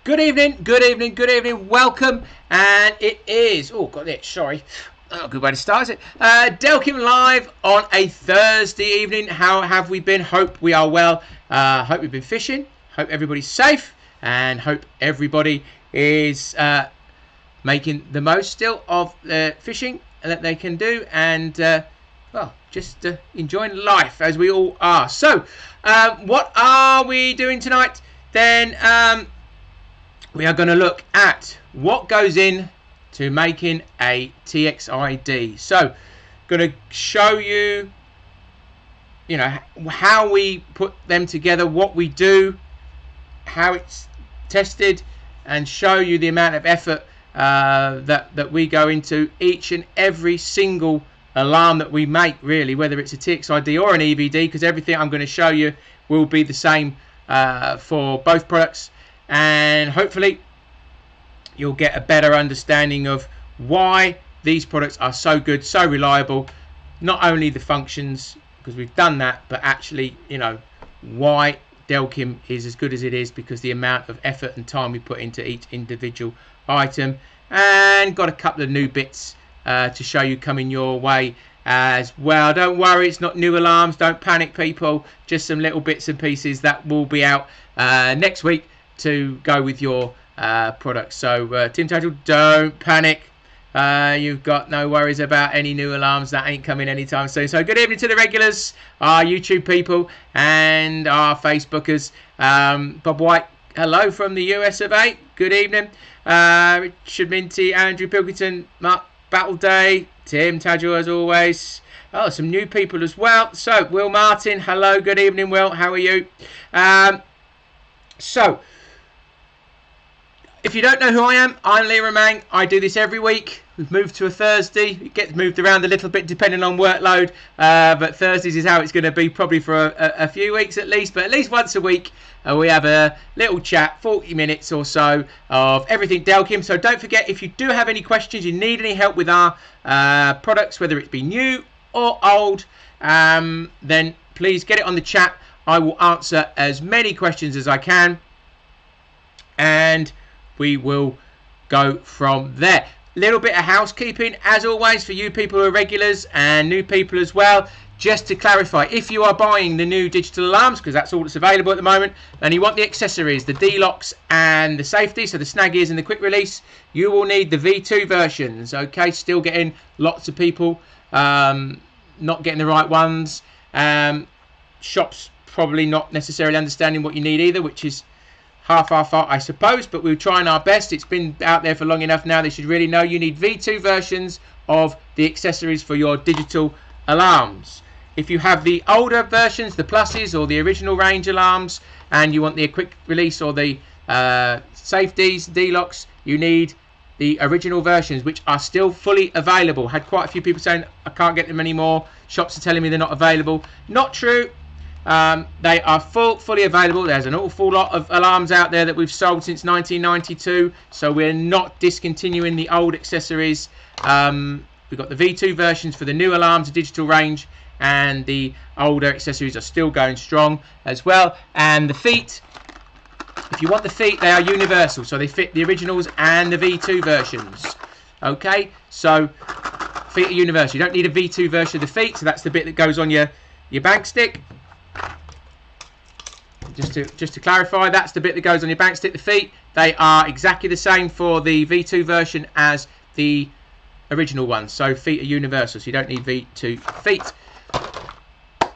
Good evening, good evening, good evening. Welcome, and it is. Oh, got it. Sorry. Oh, good way to start, is it? Delkim live on a Thursday evening. How have we been? Hope we are well. Hope we've been fishing. Hope everybody's safe, and hope everybody is making the most still of the fishing that they can do, and well, just enjoying life as we all are. So, what are we doing tonight? Then we are going to look at what goes in to making a Txi-D. So, going to show you, how we put them together, what we do, how it's tested, and show you the amount of effort that we go into each and every single alarm that we make, really, whether it's a Txi-D or an EVD, because everything I'm going to show you will be the same for both products. And hopefully you'll get a better understanding of why these products are so good, so reliable. Not only the functions, because we've done that, but actually, why Delkim is as good as it is, because the amount of effort and time we put into each individual item. And got a couple of new bits to show you coming your way as well. Don't worry, it's not new alarms. Don't panic, people. Just some little bits and pieces that will be out next week to go with your products. So Tim Total, don't panic. You've got no worries about any new alarms. That ain't coming anytime soon. So good evening to the regulars, our YouTube people, and our Facebookers. Bob White, hello from the US of A. Good evening. Richard Minty, Andrew Pilkington, Mark Battle Day, Tim Tadgel as always. Oh, some new people as well. So Will Martin, hello, good evening, Will. How are you? So, if you don't know who I am, I'm Lee Romang. I do this every week. We've moved to a Thursday. It gets moved around a little bit depending on workload. But Thursdays is how it's going to be probably for a few weeks at least. But at least once a week, we have a little chat, 40 minutes or so of everything Delkim. So don't forget, if you do have any questions, you need any help with our products, whether it be new or old, then please get it on the chat. I will answer as many questions as I can. And we will go from there. Little bit of housekeeping as always for you people who are regulars and new people as well. Just to clarify, if you are buying the new digital alarms, because that's all that's available at the moment, and you want the accessories, the D-locks and the safety, so the snag ears and the quick release, you will need the V2 versions. Okay, still getting lots of people not getting the right ones. Shops probably not necessarily understanding what you need either, which is half our fault, I suppose, but we're trying our best. It's been out there for long enough now. They should really know you need V2 versions of the accessories for your digital alarms. If you have the older versions, the pluses or the original range alarms, and you want the quick release or the safeties, D-locks, you need the original versions, which are still fully available. Had quite a few people saying I can't get them anymore. Shops are telling me they're not available. Not true. They are fully available. There's an awful lot of alarms out there that we've sold since 1992, so we're not discontinuing the old accessories. We've got the V2 versions for the new alarms, the digital range, and the older accessories are still going strong as well. And the feet, if you want the feet, they are universal, so they fit the originals and the V2 versions. Okay, so feet are universal. You don't need a V2 version of the feet, so that's the bit that goes on your bank stick. Just to clarify, that's the bit that goes on your bank stick. The feet, they are exactly the same for the V2 version as the original one. So feet are universal, so you don't need V2 feet.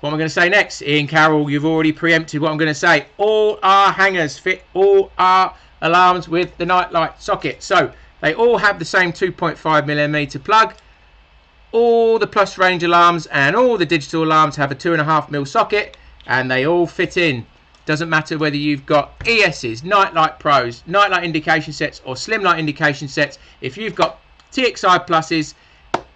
What am I going to say next? Ian Carroll, you've already preempted what I'm going to say. All our hangers fit all our alarms with the nightlight socket. So they all have the same 2.5mm plug. All the plus range alarms and all the digital alarms have a 2.5mm socket, and they all fit in. Doesn't matter whether you've got ESs, Nightlight Pros, Nightlight indication sets or Slim Light indication sets. If you've got TXI pluses,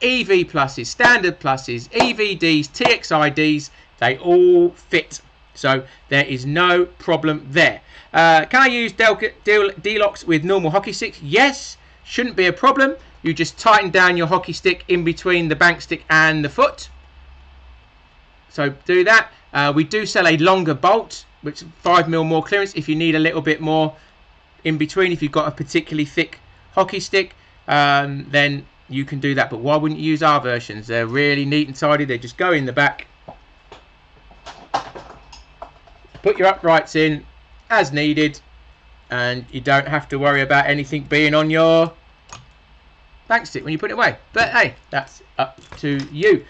EV pluses, standard pluses, EVDs, TXIDs, they all fit. So there is no problem there. Can I use D-locks with normal hockey sticks? Yes, shouldn't be a problem. You just tighten down your hockey stick in between the bank stick and the foot. So do that. We do sell a longer bolt, which is 5mm more clearance if you need a little bit more in between. If you've got a particularly thick hockey stick, then you can do that. But why wouldn't you use our versions? They're really neat and tidy. They just go in the back, put your uprights in as needed, and you don't have to worry about anything being on your bank stick when you put it away. But hey, that's up to you.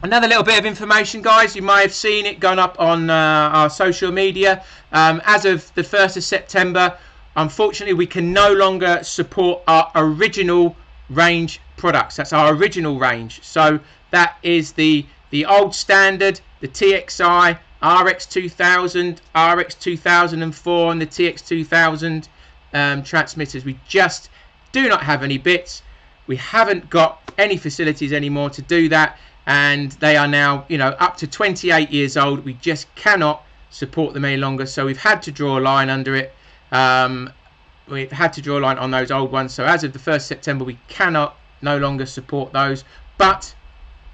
Another little bit of information, guys. You may have seen it going up on our social media. As of the 1st of September, unfortunately, we can no longer support our original range products. That's our original range. So that is the old standard, the TXI, RX2000, RX2004, and the TX2000 transmitters. We just do not have any bits. We haven't got any facilities anymore to do that, and they are now, you know, up to 28 years old. We just cannot support them any longer, so we've had to draw a line under it. We've had to draw a line on those old ones. So as of the 1st of September, we cannot no longer support those, but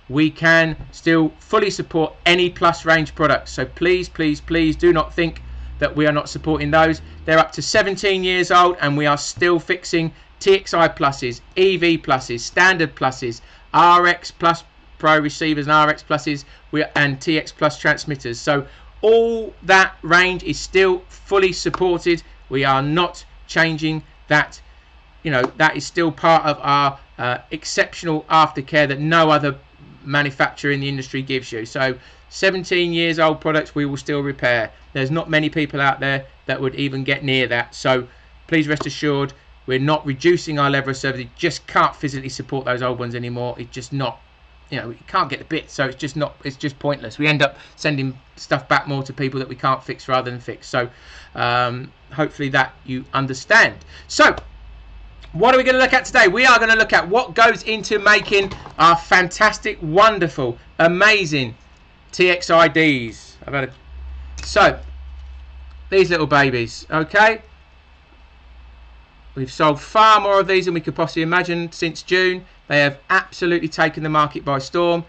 we can still fully support any plus range products. So please, please, please do not think that we are not supporting those. They're up to 17 years old, and we are still fixing TXI pluses, EV pluses, standard pluses, RX plus Pro receivers and RX pluses, and TX plus transmitters. So all that range is still fully supported. We are not changing that. You know, that is still part of our exceptional aftercare that no other manufacturer in the industry gives you. So 17 years old products we will still repair. There's not many people out there that would even get near that. So please rest assured, we're not reducing our level of service. You just can't physically support those old ones anymore. It's just not, you know, you can't get the bits, so it's just pointless. We end up sending stuff back more to people that we can't fix rather than fix. So hopefully that you understand. So what are we going to look at today? We are going to look at what goes into making our fantastic, wonderful, amazing TXIDs. So these little babies, okay? We've sold far more of these than we could possibly imagine since June. They have absolutely taken the market by storm,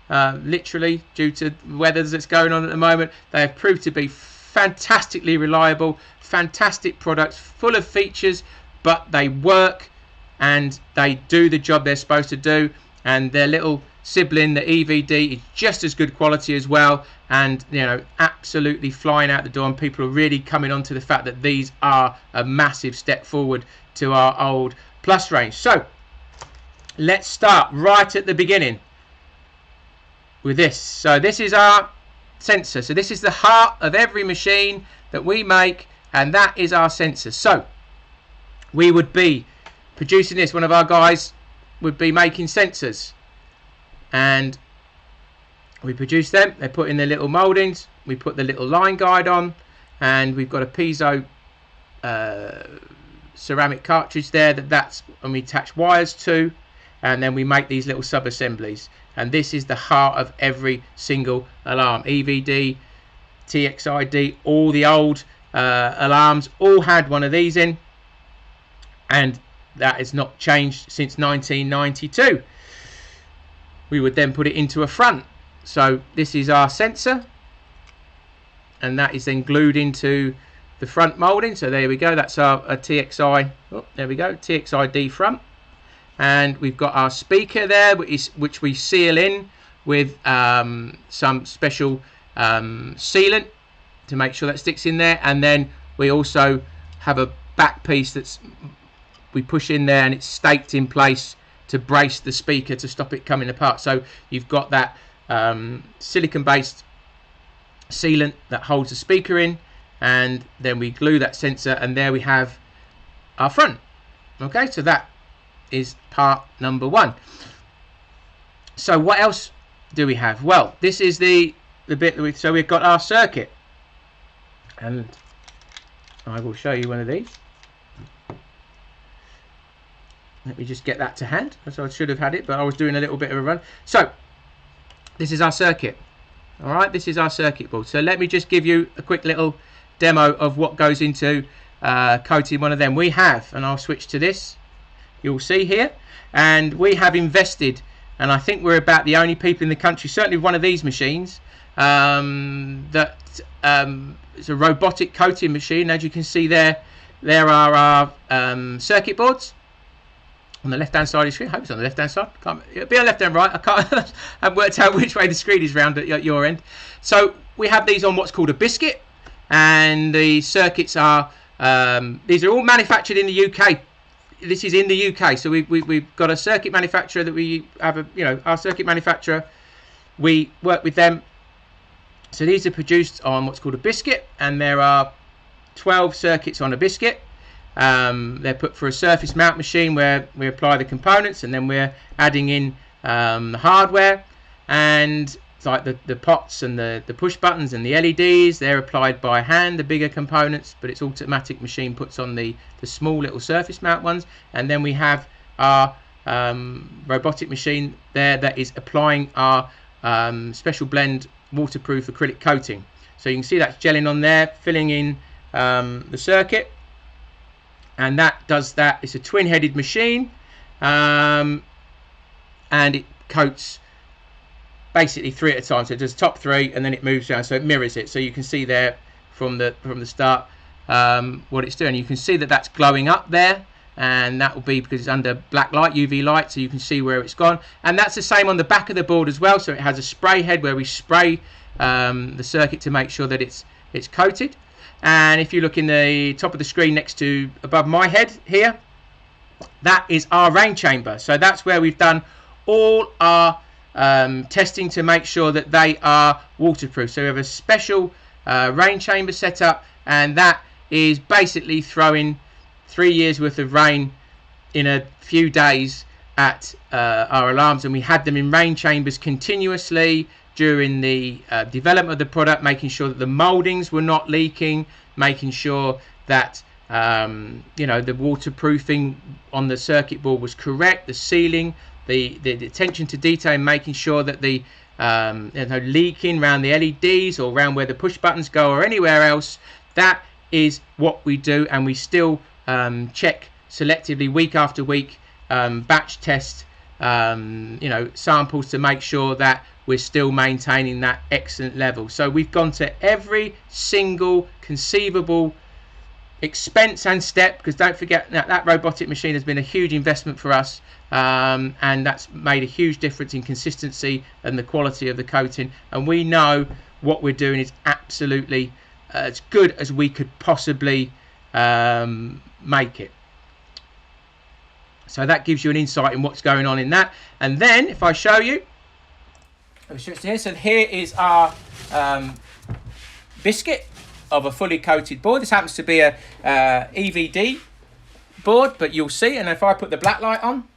literally, due to the weather that's going on at the moment. They have proved to be fantastically reliable, fantastic products, full of features, but they work and they do the job they're supposed to do. And their little sibling, the EVD, is just as good quality as well, and you know, absolutely flying out the door. And people are really coming on to the fact that these are a massive step forward to our old plus range. So let's start right at the beginning with this. So this is our sensor. So this is the heart of every machine that we make, and that is our sensor. So we would be producing this. One of our guys would be making sensors, and we produce them. They put in their little moldings. We put the little line guide on, and we've got a piezo ceramic cartridge there that's when we attach wires to, and then we make these little sub assemblies. And this is the heart of every single alarm. EVD, TXID, all the old alarms all had one of these in, and that has not changed since 1992. We would then put it into a front. So this is our sensor, and that is then glued into the front molding. So there we go, that's our TXI, oh, there we go, TXID front. And we've got our speaker there, which we seal in with some special sealant to make sure that sticks in there. And then we also have a back piece that's we push in there, and it's staked in place to brace the speaker to stop it coming apart. So you've got that silicon based sealant that holds the speaker in, and then we glue that sensor, and there we have our front. Okay, so that is part number one. So what else do we have? Well, this is the bit that so we've got our circuit, and I will show you one of these. Let me just get that to hand. So I should have had it, but I was doing a little bit of a run. So this is our circuit. All right, this is our circuit board. So let me just give you a quick little demo of what goes into coating one of them. We have, and I'll switch to this, you'll see here, and we have invested, and I think we're about the only people in the country, certainly one of these machines, that it's a robotic coating machine. As you can see there are our circuit boards on the left hand side of the screen. I hope it's on the left hand side. It'll be on left and right. I haven't worked out which way the screen is round at your end. So we have these on what's called a biscuit, and the circuits are these are all manufactured in the UK. This is in the UK, so we've got a circuit manufacturer that we have our circuit manufacturer. We work with them. So these are produced on what's called a biscuit, and there are 12 circuits on a biscuit. They're put for a surface mount machine where we apply the components, and then we're adding in the hardware, and it's like the pots and the push buttons and the LEDs. They're applied by hand, the bigger components, but it's automatic machine puts on the small little surface mount ones. And then we have our robotic machine there that is applying our special blend waterproof acrylic coating. So you can see that's gelling on there, filling in the circuit, and that does that. It's a twin-headed machine, and it coats basically 3 at a time. So it does top 3 and then it moves down, so it mirrors it. So you can see there from the start what it's doing. You can see that that's glowing up there, and that will be because it's under black light, UV light, so you can see where it's gone. And that's the same on the back of the board as well. So it has a spray head where we spray the circuit to make sure that it's coated. And if you look in the top of the screen next to above my head here, that is our rain chamber. So that's where we've done all our testing to make sure that they are waterproof. So we have a special rain chamber set up, and that is basically throwing 3 years worth of rain in a few days at our alarms. And we had them in rain chambers continuously during the development of the product, making sure that the moldings were not leaking, making sure that the waterproofing on the circuit board was correct, the sealing, the attention to detail, making sure that there's no leaking around the LEDs or around where the push buttons go or anywhere else. That is what we do, and we still check selectively week after week, batch test samples to make sure that we're still maintaining that excellent level. So we've gone to every single conceivable expense and step, because don't forget that robotic machine has been a huge investment for us, and that's made a huge difference in consistency and the quality of the coating. And we know what we're doing is absolutely as good as we could possibly make it. So that gives you an insight in what's going on in that. And then if I show you, so here is our biscuit of a fully coated board. This happens to be a EVD board, but you'll see, and if I put the black light on,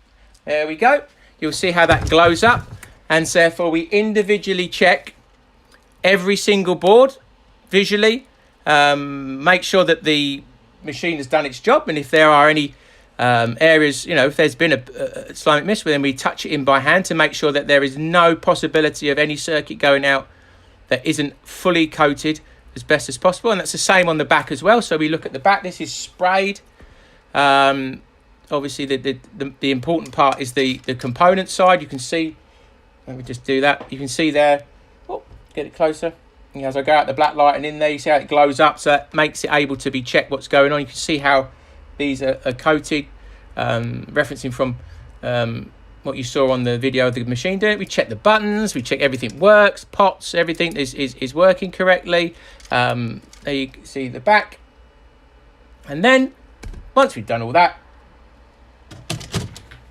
there we go, you'll see how that glows up. And so therefore we individually check every single board visually, make sure that the machine has done its job, and if there are any areas, if there's been a Islamic miss, then we touch it in by hand to make sure that there is no possibility of any circuit going out that isn't fully coated as best as possible. And that's the same on the back as well. So we look at the back, this is sprayed. Obviously the important part is the component side. You can see, let me just do that, you can see there, get it closer, as I go out the black light, and in there you see how it glows up, so that makes it able to be checked what's going on. You can see how these are coated, referencing from what you saw on the video of the machine doing it. We check the buttons, we check everything works, pots, everything is working correctly. There you can see the back. And then once we've done all that,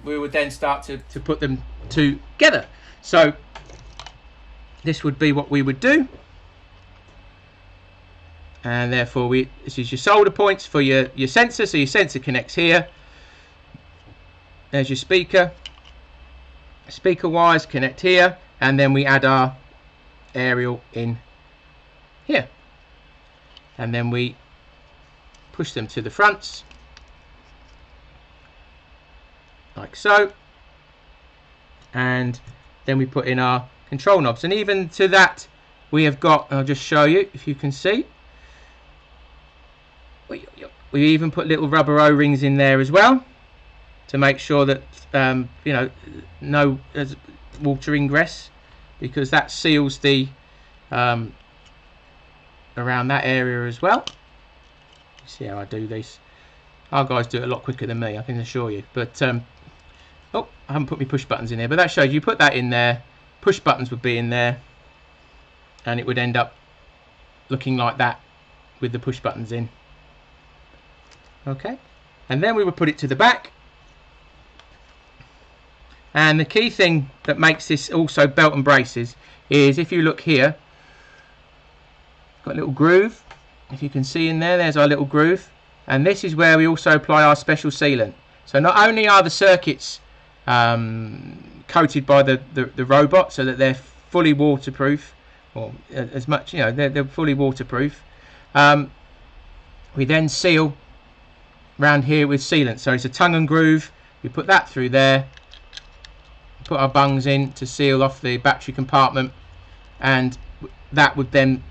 we would then start to put them together. So this would be what we would do. And therefore this is your solder points for your sensor. So your sensor connects here. There's your speaker. Speaker wires connect here, and then we add our aerial in here. And then we push them to the fronts, like so. And then we put in our control knobs. And even to that, we have got, I'll just show you if you can see, we even put little rubber O-rings in there as well to make sure that no water ingress, because that seals the around that area as well. You see how I do this? Our guys do it a lot quicker than me, I can assure you. But oh, I haven't put my push buttons in here, but that shows you put that in there. Push buttons would be in there, and it would end up looking like that with the push buttons in. Okay, and then we would put it to the back. And the key thing that makes this also belt and braces is, if you look here, got a little groove. If you can see in there, there's our little groove. And this is where we also apply our special sealant. So not only are the circuits coated by the robot so that they're fully waterproof, or as much, you know, they're fully waterproof, we then seal round here with sealant. So it's a tongue and groove. We put that through there, put our bungs in to seal off the battery compartment, and that would then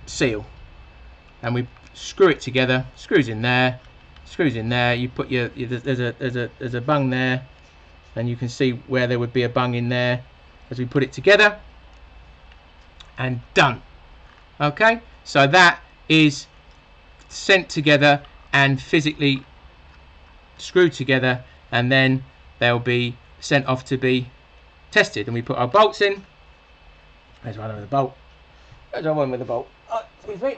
seal. And we screw it together. Screws in there, screws in there. You put there's a bung there, and you can see where there would be a bung in there as we put it together, and done. Okay, so that is sent together and physically screwed together, and then they'll be sent off to be tested. And we put our bolts in. There's one with the bolt. There's one with the bolt. Oh, excuse me.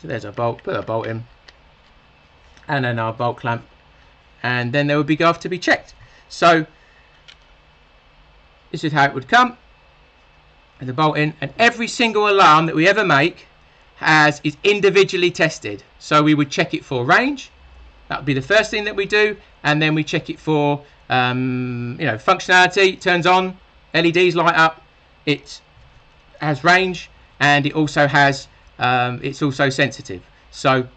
So there's our bolt. Put our bolt in, and then our bolt clamp, and then they would be go off to be checked. So this is how it would come, and the bolt in, and every single alarm that we ever make is individually tested. So we would check it for range. That would be the first thing that we do, and then we check it for functionality. It turns on, LEDs light up, it has range, and it also has it's also sensitive. So,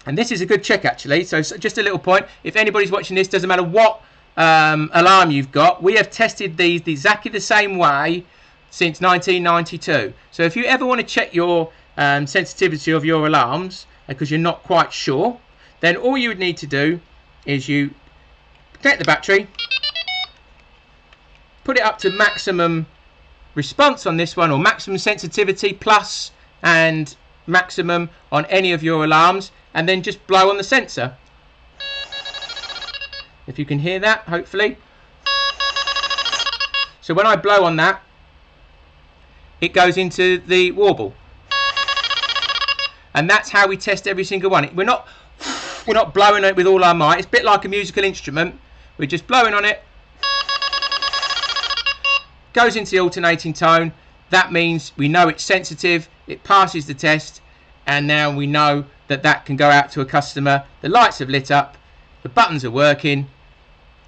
and this is a good check actually. So just a little point, if anybody's watching this, doesn't matter what alarm you've got, we have tested these exactly the same way since 1992. So if you ever want to check your sensitivity of your alarms because you're not quite sure, then all you would need to do is you connect the battery, put it up to maximum response on this one, or maximum sensitivity plus and maximum on any of your alarms, and then just blow on the sensor. If you can hear that, hopefully. So when I blow on that, it goes into the warble, and that's how we test every single one. We're not blowing it with all our might. It's a bit like a musical instrument. We're just blowing on it. Goes into the alternating tone. That means we know it's sensitive. It passes the test, and now we know that that can go out to a customer. The lights have lit up. The buttons are working.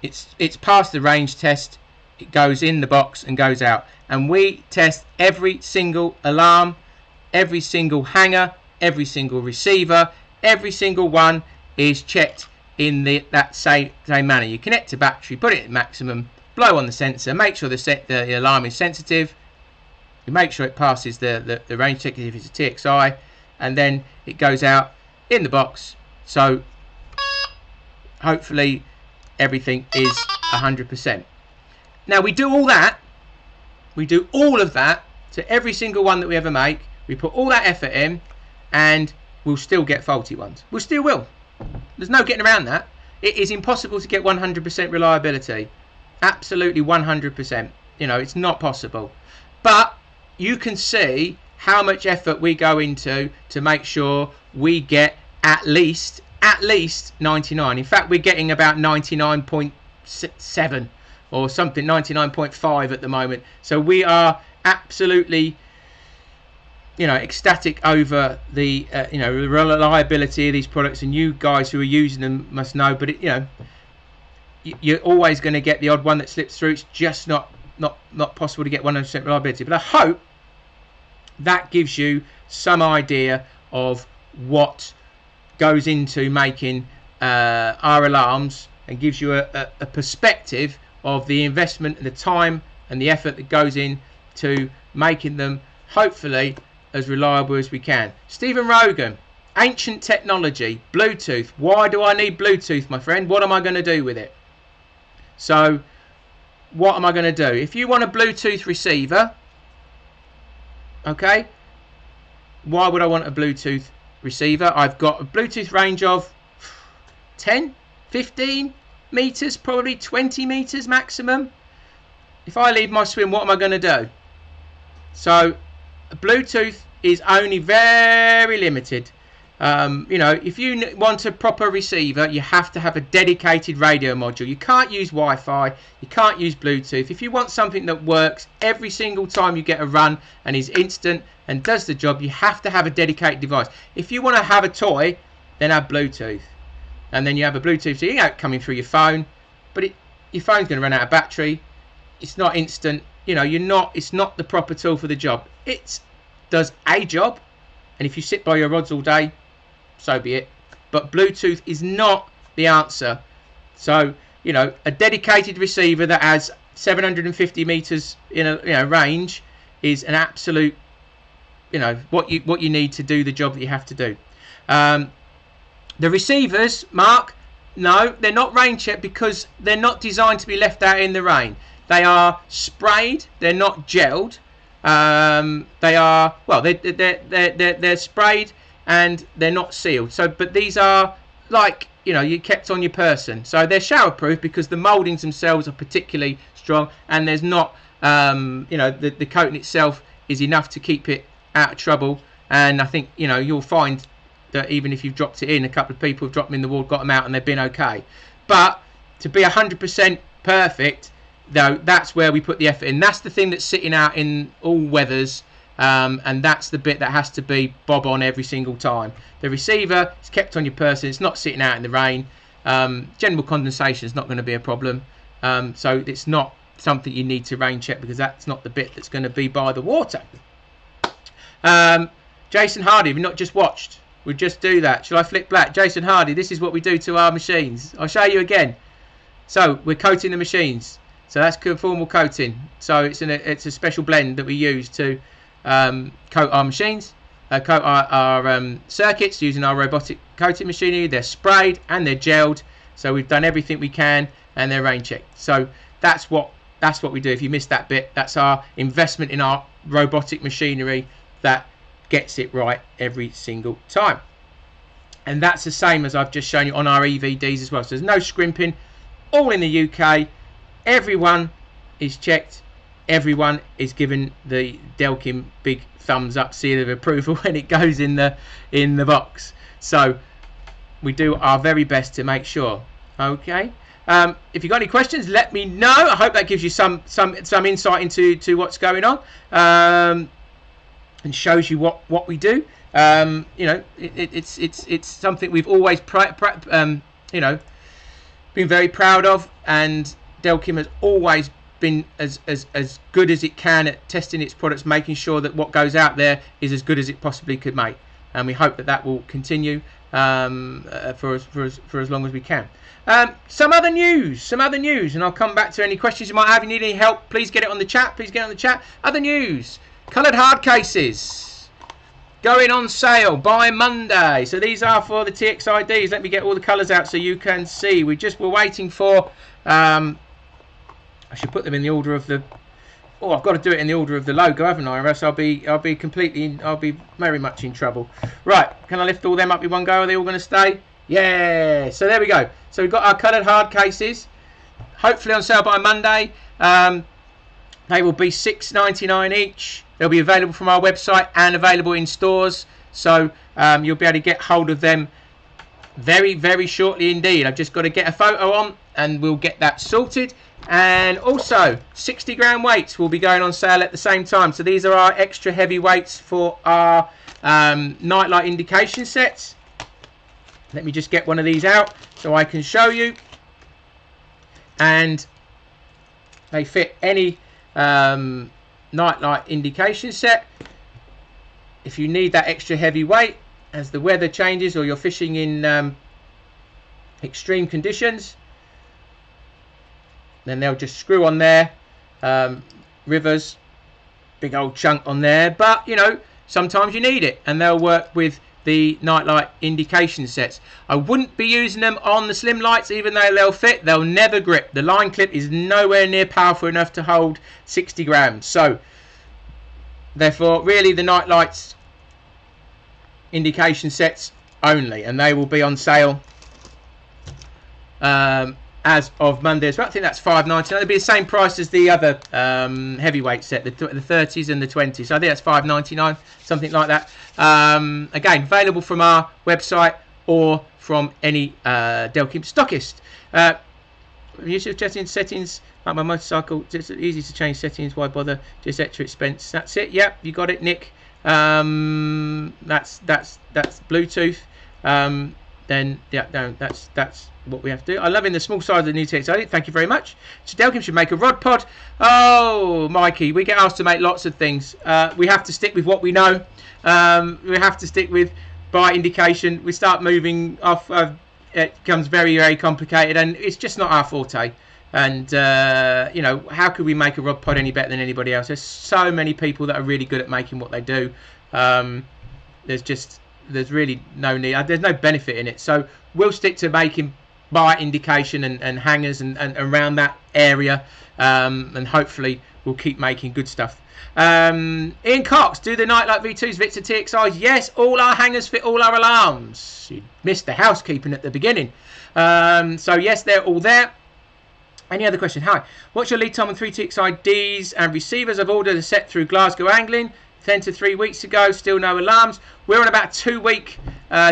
It's passed the range test. It goes in the box and goes out. And we test every single alarm, every single hanger, every single receiver. Every single one is checked in that same manner. You connect to battery, put it at maximum, blow on the sensor, make sure the alarm is sensitive, you make sure it passes the range check if it's a TXI, and then it goes out in the box. So hopefully everything is 100%. Now we do all that, we do all of that to every single one that we ever make. We put all that effort in, and we'll still get faulty ones. We still will. There's no getting around that. It is impossible to get 100% reliability. Absolutely 100%. You know, it's not possible. But you can see how much effort we go into to make sure we get at least 99. In fact, we're getting about 99.7 or something, 99.5 at the moment. So we are absolutely, you know, ecstatic over the the reliability of these products, and you guys who are using them must know. But you're always going to get the odd one that slips through. It's just not possible to get 100% reliability. But I hope that gives you some idea of what goes into making our alarms, and gives you a perspective of the investment and the time and the effort that goes in to making them hopefully as reliable as we can. Stephen Rogan, ancient technology, Bluetooth. Why do I need Bluetooth, my friend? What am I going to do with it? So what am I going to do? If you want a Bluetooth receiver, okay, why would I want a Bluetooth receiver? I've got a Bluetooth range of 10, 15 meters, probably 20 meters maximum. If I leave my swim, what am I going to do? So Bluetooth is only very limited. You know, if you want a proper receiver, you have to have a dedicated radio module. You can't use Wi-Fi, you can't use Bluetooth. If you want something that works every single time you get a run and is instant and does the job, you have to have a dedicated device. If you want to have a toy, then have Bluetooth. And then you have a Bluetooth, so you know, coming through your phone, but your phone's going to run out of battery. It's not instant. You know, it's not the proper tool for the job. It does a job, and if you sit by your rods all day, so be it. But Bluetooth is not the answer. So, you know, a dedicated receiver that has 750 meters in a range is an absolute, you know, what you need to do the job that you have to do. The receivers, Mark, no, they're not rain checked because they're not designed to be left out in the rain. They are sprayed. They're not gelled. They are, well, they're sprayed and they're not sealed. So, but these are like, you know, you kept on your person. So they're shower proof because the mouldings themselves are particularly strong, and there's not, you know, the coating itself is enough to keep it out of trouble. And I think, you know, you'll find that even if you've dropped it in, a couple of people have dropped them in the wall, got them out, and they've been okay. But to be 100% perfect, though, that's where we put the effort in. That's the thing that's sitting out in all weathers, and that's the bit that has to be bob on every single time. The receiver is kept on your person. It's not sitting out in the rain. General condensation is not going to be a problem. So it's not something you need to rain check because that's not the bit that's going to be by the water. Jason Hardy, we've not just watched. We just do that. Shall I flick black? Jason Hardy, this is what we do to our machines. I'll show you again. So we're coating the machines. So that's conformal coating. So it's a special blend that we use to coat our machines, coat our circuits using our robotic coating machinery. They're sprayed and they're gelled. So we've done everything we can, and they're rain checked. So that's what we do. If you missed that bit, that's our investment in our robotic machinery that gets it right every single time. And that's the same as I've just shown you on our EVDs as well. So there's no scrimping. All in the UK. Everyone is checked. Everyone is given the Delkim big thumbs up seal of approval when it goes in the box. So we do our very best to make sure. Okay. If you've got any questions, let me know. I hope that gives you some insight into what's going on, and shows you what we do. You know, it's something we've always you know, been very proud of, and Delkim has always been as good as it can at testing its products, making sure that what goes out there is as good as it possibly could make, and we hope that will continue for as long as we can. Some other news, and I'll come back to any questions you might have. If you need any help, please get it on the chat. Other news: coloured hard cases going on sale by Monday. So these are for the TXIDs. Let me get all the colours out so you can see. We're waiting for. I should put them in the order of the. Oh, I've got to do it in the order of the logo, haven't I? Or else I'll be very much in trouble. Right, can I lift all them up in one go? Are they all going to stay? Yeah. So there we go. So we've got our coloured hard cases, hopefully on sale by Monday. They will be $6.99 each. They'll be available from our website and available in stores. So you'll be able to get hold of them very, very shortly indeed. I've just got to get a photo on and we'll get that sorted. And also 60 gram weights will be going on sale at the same time. So these are our extra heavy weights for our nightlight indication sets. Let me just get one of these out so I can show you. And they fit any nightlight indication set. If you need that extra heavy weight as the weather changes or you're fishing in extreme conditions, then they'll just screw on there. Rivers, big old chunk on there, but you know, sometimes you need it, and they'll work with the nightlight indication sets. I wouldn't be using them on the slim lights, even though they'll fit. They'll never grip. The line clip is nowhere near powerful enough to hold 60 grams. So therefore, really, the nightlights indication sets only, and they will be on sale as of Monday as well. I think that's $5.99. It'll be the same price as the other heavyweight set, the 30s and the 20s. So I think that's $5.99, something like that. Again, available from our website or from any Delkim stockist. Use of settings like my motorcycle. Just easy to change settings. Why bother? Just extra expense. That's it. Yep, you got it, Nick. That's Bluetooth. Then yeah, no, that's what we have to do. I'm loving the small size of the new Txi-D. Thank you very much. So Delkim should make a rod pod. Oh, Mikey, we get asked to make lots of things. We have to stick with what we know. We have to stick with by indication. We start moving off. It becomes very, very complicated, and it's just not our forte. And you know, how could we make a rod pod any better than anybody else? There's so many people that are really good at making what they do. There's really no need. There's no benefit in it. So we'll stick to making by indication and hangers and around that area, and hopefully we'll keep making good stuff. Ian Cox, do the Nightlight V2s fit to TXIs? Yes, all our hangers fit all our alarms. You missed the housekeeping at the beginning. So yes, they're all there. Any other question? Hi, what's your lead time on 3 TXIDs and receivers? I've ordered a set through Glasgow Angling 10 to 3 weeks ago, still no alarms. We're on about 2-week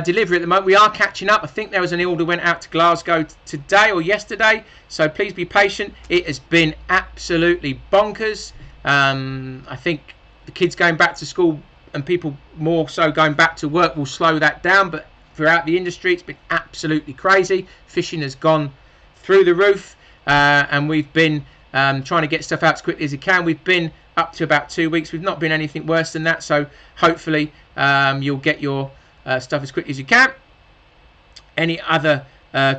delivery at the moment. We are catching up. I think there was an order went out to Glasgow today or yesterday, so please be patient. It has been absolutely bonkers. I think the kids going back to school and people more so going back to work will slow that down, but throughout the industry it's been absolutely crazy. Fishing has gone through the roof, and we've been trying to get stuff out as quickly as we can. We've been up to about 2 weeks. We've not been anything worse than that, so hopefully you'll get your stuff as quickly as you can. Any other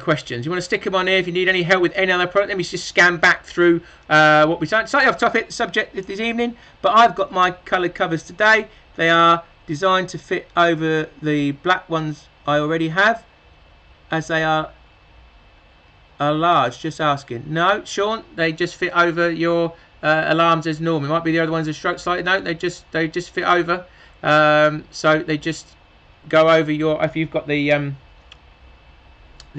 questions? You want to stick them on here if you need any help with any other product. Let me just scan back through what we've done. Slightly off topic subject this evening, but I've got my coloured covers today. They are designed to fit over the black ones I already have, as they are large. Just asking. No, Sean, they just fit over your alarms as normal. It might be the other ones are stroked slightly. No, they just fit over. So they just go over your, if you've got the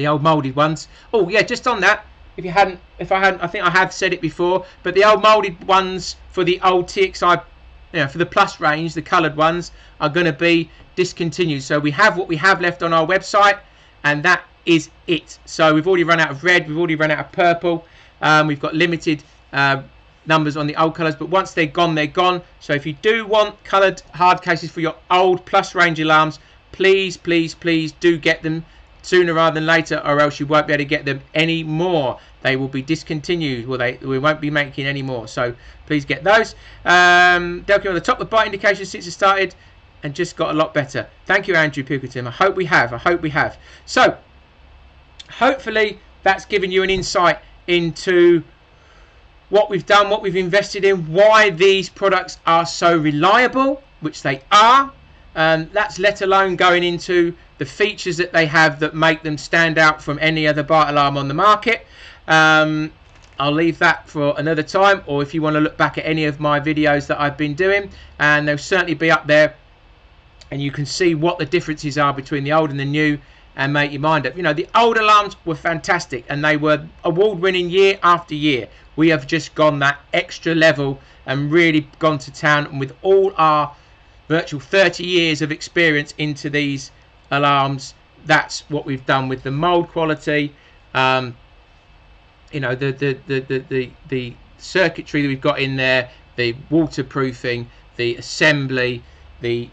old moulded ones. Oh yeah, just on that, if I hadn't, I think I have said it before, but the old moulded ones for the old TXI, you know, for the plus range, the coloured ones are going to be discontinued. So we have what we have left on our website, and that is it. So we've already run out of red, we've already run out of purple. We've got limited numbers on the old colours, but once they're gone, they're gone. So if you do want coloured hard cases for your old plus range alarms, please do get them sooner rather than later, or else you won't be able to get them anymore. They will be discontinued. Well, we won't be making any more, so please get those. Delkim on the top, the bite indication since it started and just got a lot better. Thank you, Andrew Pilkington. I hope we have. So hopefully that's given you an insight into what we've done, what we've invested in, why these products are so reliable, which they are. That's let alone going into the features that they have that make them stand out from any other bite alarm on the market. I'll leave that for another time, or if you want to look back at any of my videos that I've been doing, and they'll certainly be up there, and you can see what the differences are between the old and the new, and make your mind up. You know, the old alarms were fantastic, and they were award-winning year after year. We have just gone that extra level and really gone to town, and with all our virtual 30 years of experience into these alarms, that's what we've done with the mold quality, you know, the circuitry that we've got in there, the waterproofing, the assembly, the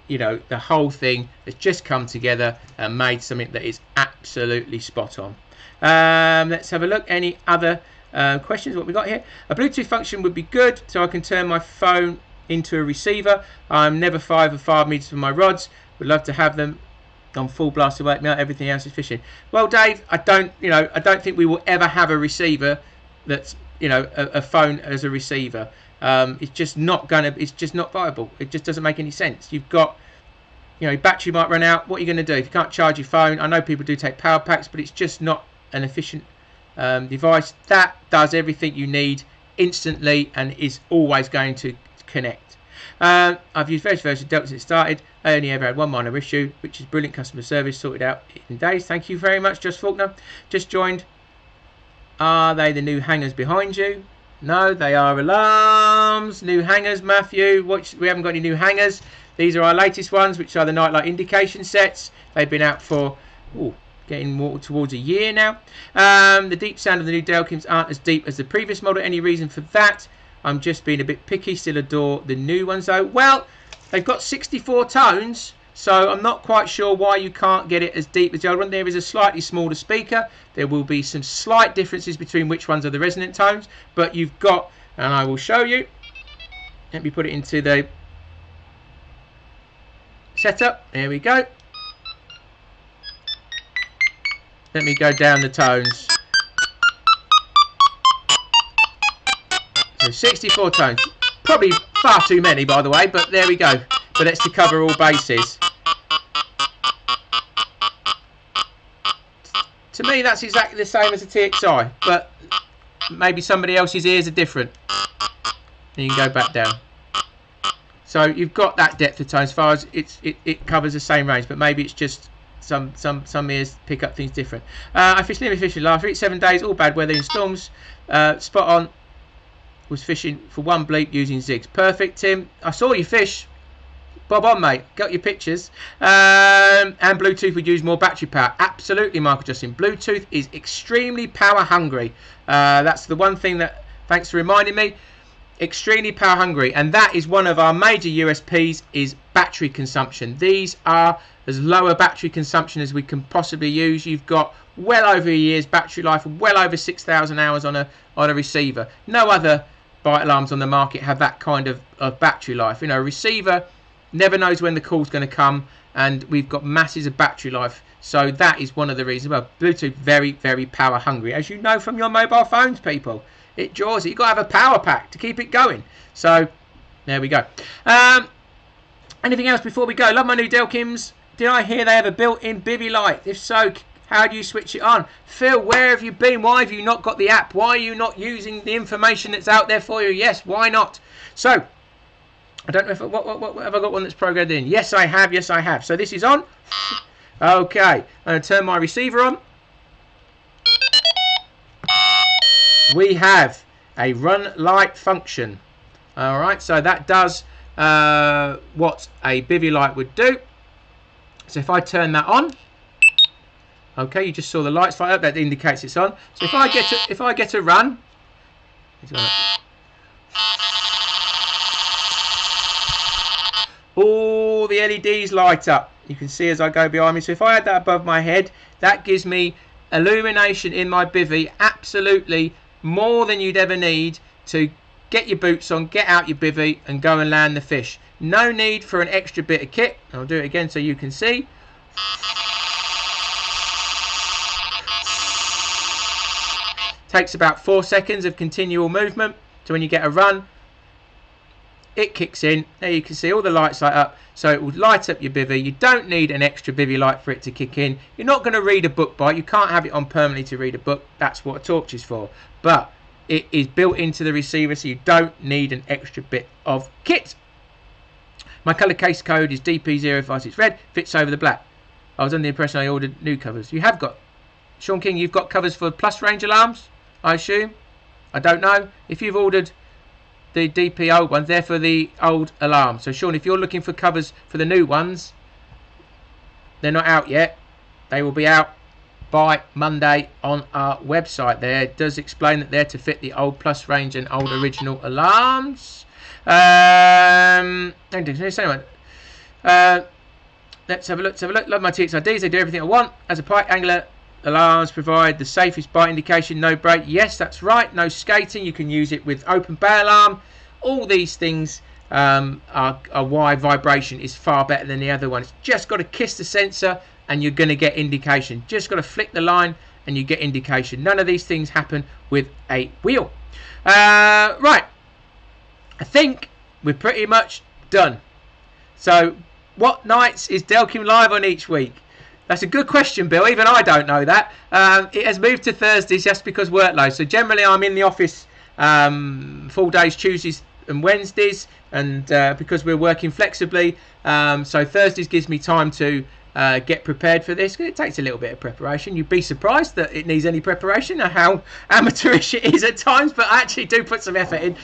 whole thing has just come together and made something that is absolutely spot on. Let's have a look. Any other questions? What we got here? A Bluetooth function would be good, so I can turn my phone into a receiver. I'm never 5 or 5 meters from my rods. Would love to have them on full blast to wake me up. Everything else is fishing. Well, Dave, I don't think we will ever have a receiver that's, you know, a phone as a receiver. It's just not viable. It just doesn't make any sense. You've got you know, your battery might run out. What are you going to do if you can't charge your phone? I know people do take power packs, but it's just not an efficient device. That does everything you need instantly and is always going to connect. I've used various versions of Delkim since it started. I only ever had one minor issue, which is brilliant customer service, sorted out in days. Thank you very much, Just Faulkner. Just joined. Are they the new hangers behind you? No, they are alarms. New hangers, Matthew. We haven't got any new hangers. These are our latest ones, which are the nightlight indication sets. They've been out for getting more towards a year now. The deep sound of the new Delkims aren't as deep as the previous model. Any reason for that? I'm just being a bit picky. Still adore the new ones though. Well, they've got 64 tones, so I'm not quite sure why you can't get it as deep as the old one. There is a slightly smaller speaker. There will be some slight differences between which ones are the resonant tones, but you've got, and I will show you. Let me put it into the setup. There we go. Let me go down the tones. So 64 tones. Probably far too many, by the way, but there we go. But that's to cover all bases. To me, that's exactly the same as a TXI, but maybe somebody else's ears are different. And you can go back down. So you've got that depth of tone as far as it covers the same range, but maybe it's just some ears pick up things different. I fished nearly fishing last week, 7 days, all bad weather in storms. Spot on. Was fishing for one bleep using zigs. Perfect, Tim. I saw you fish. Bob on, mate. Got your pictures. And Bluetooth would use more battery power. Absolutely, Michael Justin. Bluetooth is extremely power hungry. That's the one thing that, thanks for reminding me, extremely power hungry. And that is one of our major USPs, is battery consumption. These are as low a battery consumption as we can possibly use. You've got well over a year's battery life, well over 6,000 hours on a receiver. No other bite alarms on the market have that kind of battery life. You know, a receiver never knows when the call's going to come, and we've got masses of battery life. So that is one of the reasons. Well, Bluetooth, very, very power hungry, as you know from your mobile phones, people. It draws it. You've got to have a power pack to keep it going. So there we go. Anything else before we go? Love my new Delkims. Did I hear they have a built-in bivvy light? If so, how do you switch it on? Phil, where have you been? Why have you not got the app? Why are you not using the information that's out there for you? Yes, why not? So, I don't know if what have I got one that's programmed in? Yes, I have. Yes, I have. So this is on. Okay, I'm going to turn my receiver on. We have a run light function. All right, so that does what a bivvy light would do. So if I turn that on, okay, you just saw the lights light up. That indicates it's on. So if I get a run, all the LEDs light up. You can see as I go behind me. So if I had that above my head, that gives me illumination in my bivvy. Absolutely more than you'd ever need to get your boots on, get out your bivvy and go and land the fish. No need for an extra bit of kit. I'll do it again so you can see. Takes about 4 seconds of continual movement. So when you get a run, it kicks in. There you can see all the lights light up. So it will light up your bivvy. You don't need an extra bivvy light for it to kick in. You're not going to read a book by it. You can't have it on permanently to read a book. That's what a torch is for. But it is built into the receiver, so you don't need an extra bit of kit. My colour case code is DP056 red. Fits over the black. I was under the impression I ordered new covers. You have got, Sean King, you've got covers for plus range alarms, I assume. I don't know. If you've ordered the DP old ones, they're for the old alarm. So Sean, if you're looking for covers for the new ones, they're not out yet. They will be out by Monday on our website. There it does explain that they're to fit the old plus range and old original alarms. Let's have a look. Love my TXIDs. They do everything I want. As a pike angler, alarms provide the safest bite indication, no break. Yes, that's right. No skating. You can use it with open bay alarm. All these things are why vibration is far better than the other one. It's just got to kiss the sensor and you're going to get indication. Just got to flick the line and you get indication. None of these things happen with a wheel. Right. I think we're pretty much done. So what nights is Delkim live on each week? That's a good question, Bill. Even I don't know that. It has moved to Thursdays just because workload. So generally I'm in the office full days, Tuesdays and Wednesdays, and because we're working flexibly, so Thursdays gives me time to get prepared for this. It takes a little bit of preparation. You'd be surprised that it needs any preparation or how amateurish it is at times, but I actually do put some effort in.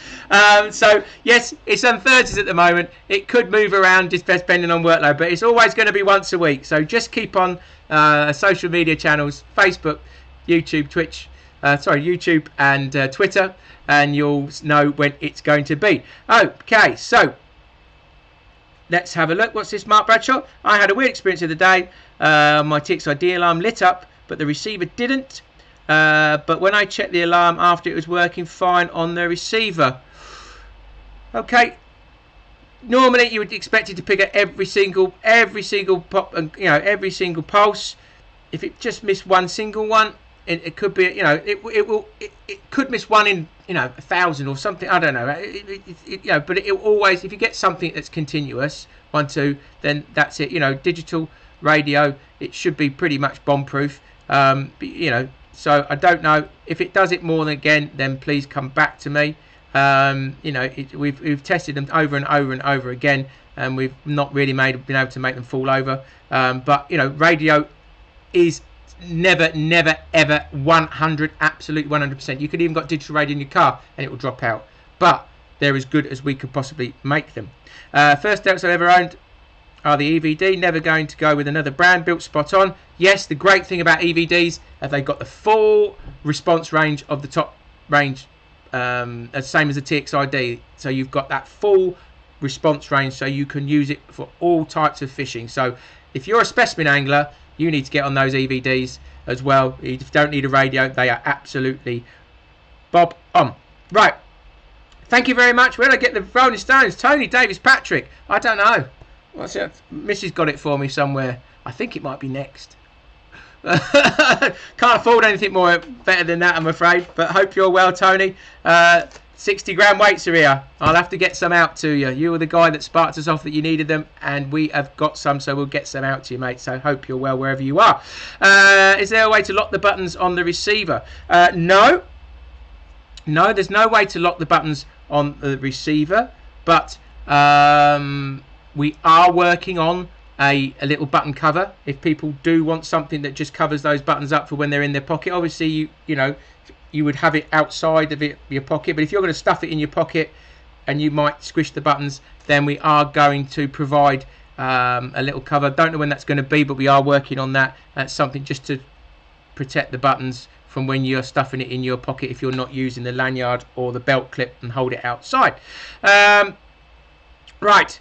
So yes, it's on Thursdays at the moment. It could move around just depending on workload, but it's always going to be once a week. So just keep on social media channels, Facebook, YouTube, Twitch, YouTube and Twitter, and you'll know when it's going to be. Okay, so let's have a look. What's this, Mark Bradshaw? I had a weird experience of the day. My Txi-D alarm lit up, but the receiver didn't. But when I checked the alarm after, it was working fine on the receiver. Okay. Normally, you would expect it to pick up every single pop, and every single pulse. If it just missed one single one, it could be, it could miss one in 1,000 or something. I don't know. But it always, if you get something that's continuous, 1, 2, then that's it. Digital radio, it should be pretty much bomb proof. So I don't know if it does it more than again. Then please come back to me. We've tested them over and over and over again, and we've not really been able to make them fall over. But radio is never ever 100, absolute 100%. You could even got digital radio in your car and it will drop out, but they're as good as we could possibly make them. First Delks I've ever owned are the EVD. Never going to go with another brand. Built spot on. Yes, the great thing about EVDs is they've got the full response range of the top range, as same as the Txi-D. So you've got that full response range, so you can use it for all types of fishing. So if you're a specimen angler, you need to get on those EVDs as well. You don't need a radio. They are absolutely bob on. Right. Thank you very much. Where did I get the Rolling Stones? Tony Davis Patrick. I don't know. What's it? Missy's got it for me somewhere. I think it might be next. Can't afford anything more better than that, I'm afraid. But hope you're well, Tony. 60-gram weights are here. I'll have to get some out to you. You were the guy that sparked us off that you needed them, and we have got some, so we'll get some out to you, mate. So hope you're well wherever you are. Is there a way to lock the buttons on the receiver? No, there's no way to lock the buttons on the receiver, but we are working on a little button cover. If people do want something that just covers those buttons up for when they're in their pocket, obviously you would have it outside of your pocket, but if you're going to stuff it in your pocket and you might squish the buttons, then we are going to provide a little cover. Don't know when that's going to be, but we are working on that. That's something just to protect the buttons from when you're stuffing it in your pocket if you're not using the lanyard or the belt clip, and hold it outside. Right.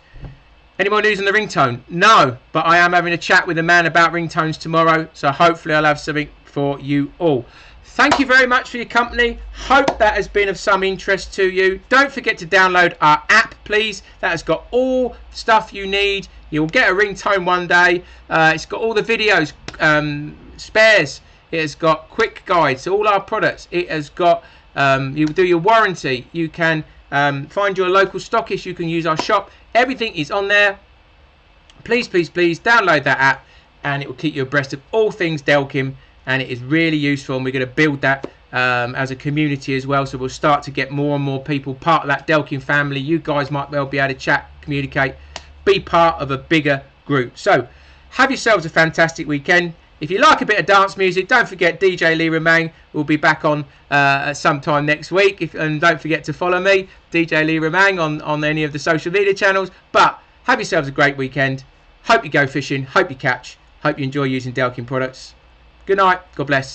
Any more news on the ringtone? No, but I am having a chat with a man about ringtones tomorrow, so hopefully I'll have something for you all. Thank you very much for your company. Hope that has been of some interest to you. Don't forget to download our app, please. That has got all stuff you need. You'll get a ringtone one day. It's got all the videos, spares. It has got quick guides to all our products. It has got, you do your warranty. You can find your local stockist. You can use our shop. Everything is on there. Please, please, please download that app, and it will keep you abreast of all things Delkim. And it is really useful, and we're going to build that as a community as well. So we'll start to get more and more people part of that Delkim family. You guys might well be able to chat, communicate, be part of a bigger group. So have yourselves a fantastic weekend. If you like a bit of dance music, don't forget DJ Lee Romang will be back on sometime next week. And don't forget to follow me, DJ Lee Romang, on any of the social media channels. But have yourselves a great weekend. Hope you go fishing. Hope you catch. Hope you enjoy using Delkim products. Good night. God bless.